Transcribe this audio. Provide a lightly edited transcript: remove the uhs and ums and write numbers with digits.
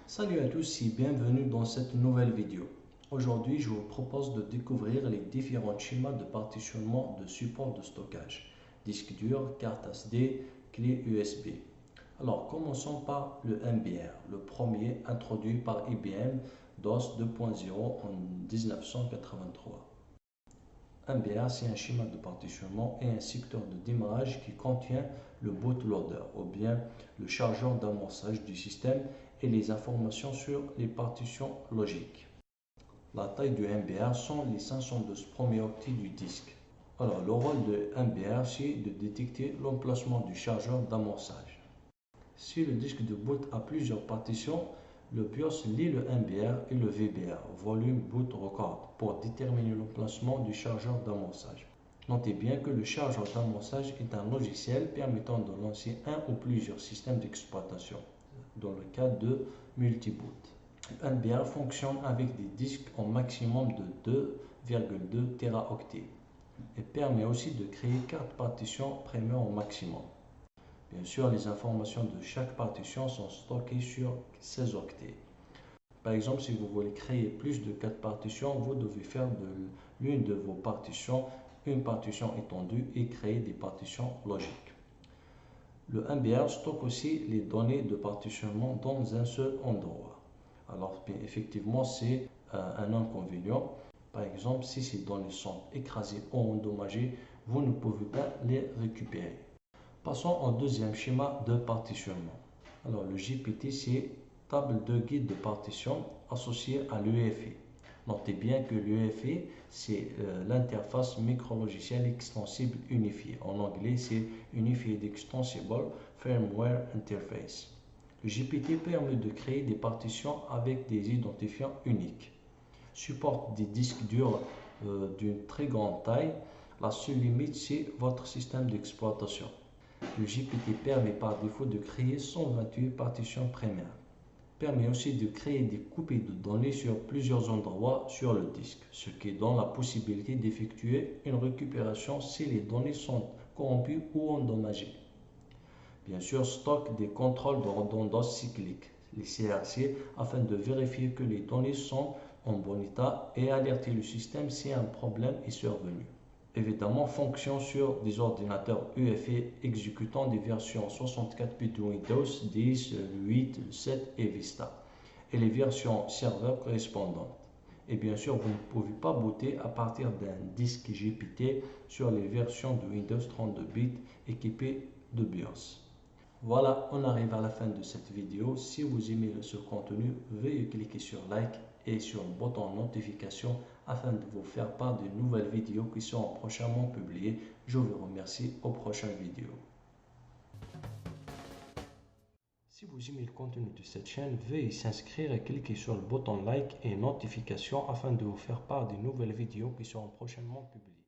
Salut à tous et bienvenue dans cette nouvelle vidéo. Aujourd'hui, je vous propose de découvrir les différents schémas de partitionnement de support de stockage, disque dur, carte SD, clé USB. Alors, commençons par le MBR, le premier introduit par IBM DOS 2.0 en 1983. MBR, c'est un schéma de partitionnement et un secteur de démarrage qui contient le bootloader ou bien le chargeur d'amorçage du système et les informations sur les partitions logiques. La taille du MBR sont les 512 premiers octets du disque. Alors, le rôle de MBR, c'est de détecter l'emplacement du chargeur d'amorçage. Si le disque de boot a plusieurs partitions, le BIOS lit le MBR et le VBR, Volume Boot Record, pour déterminer l'emplacement du chargeur d'amorçage. Notez bien que le chargeur d'amorçage est un logiciel permettant de lancer un ou plusieurs systèmes d'exploitation, dans le cas de multiboot. Le MBR fonctionne avec des disques en maximum de 2,2 Teraoctets et permet aussi de créer 4 partitions premium au maximum. Bien sûr, les informations de chaque partition sont stockées sur 16 octets. Par exemple, si vous voulez créer plus de 4 partitions, vous devez faire de l'une de vos partitions une partition étendue et créer des partitions logiques. Le MBR stocke aussi les données de partitionnement dans un seul endroit. Alors, bien, effectivement, c'est un inconvénient. Par exemple, si ces données sont écrasées ou endommagées, vous ne pouvez pas les récupérer. Passons au deuxième schéma de partitionnement. Alors, le GPT, c'est table de guide de partition associée à l'UEFI. Notez bien que l'UEFI, c'est l'interface micro-logiciel extensible unifiée. En anglais, c'est Unified Extensible Firmware Interface. Le GPT permet de créer des partitions avec des identifiants uniques. Supporte des disques durs d'une très grande taille. La seule limite, c'est votre système d'exploitation. Le GPT permet par défaut de créer 128 partitions primaires. Permet aussi de créer des copies de données sur plusieurs endroits sur le disque, ce qui donne la possibilité d'effectuer une récupération si les données sont corrompues ou endommagées. Bien sûr, stocke des contrôles de redondance cyclique, les CRC, afin de vérifier que les données sont en bon état et alerter le système si un problème est survenu. Évidemment, fonctionne sur des ordinateurs UEFI exécutant des versions 64 bits de Windows 10, 8, 7 et Vista, et les versions serveurs correspondantes. Et bien sûr, vous ne pouvez pas booter à partir d'un disque GPT sur les versions de Windows 32 bits équipées de BIOS. Voilà, on arrive à la fin de cette vidéo. Si vous aimez ce contenu, veuillez cliquer sur like et sur le bouton notification afin de vous faire part de nouvelles vidéos qui seront prochainement publiées. Je vous remercie aux prochaines vidéos. Si vous aimez le contenu de cette chaîne, veuillez s'inscrire et cliquer sur le bouton like et notification afin de vous faire part de nouvelles vidéos qui seront prochainement publiées.